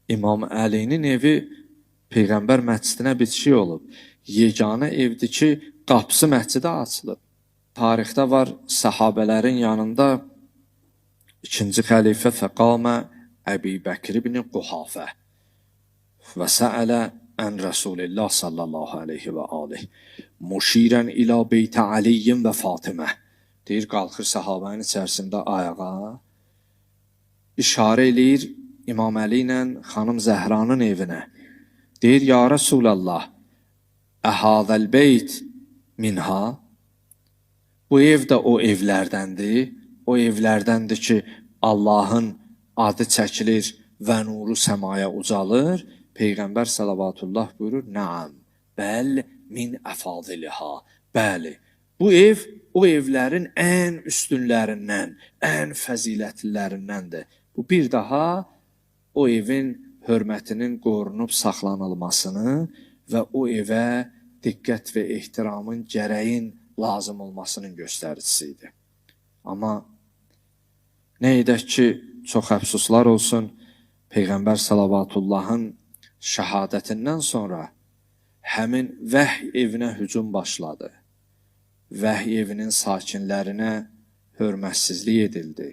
İmam Əlinin evi Peyğəmbər məscidinə bitişik olub. Yeganə evdir ki, qapısı məscidə açılıb. Tarixdə var, səhabələrin yanında ikinci xəlifə fəqamə Əbi Bəkir ibn Quhafə və səələ ən Rasulillah sallallahu aleyhi və aleyh muşirən ilə beytə Aliyyin və Fatimə deyir, qalxır səhabənin içərisində ayağa, işarə eləyir İmam Əli ilə xanım Zəhranın evinə. Deyir, ya Rasulallah, əhəzəl beyt minha, bu ev də o evlərdəndir, o evlərdəndir ki, Allahın adı çəkilir və nuru səmaya ucalır. Peyğəmbər salavatullah buyurur, nəam, bəl min əfadiliha, bəli, bu ev o evlərin ən üstünlərindən, ən fəzilətlilərindəndir. Bu bir daha o evin hörmətinin qorunub saxlanılmasını və o evə diqqət və ehtiramın, gərəyin lazım olmasının göstəricisidir. Amma nə edək ki, çox əfsuslar olsun, Peyğəmbər salavatullahın şəhadətindən sonra həmin vəhy evinə hücum başladı. Vəhy evinin sakinlərinə hörmətsizlik edildi.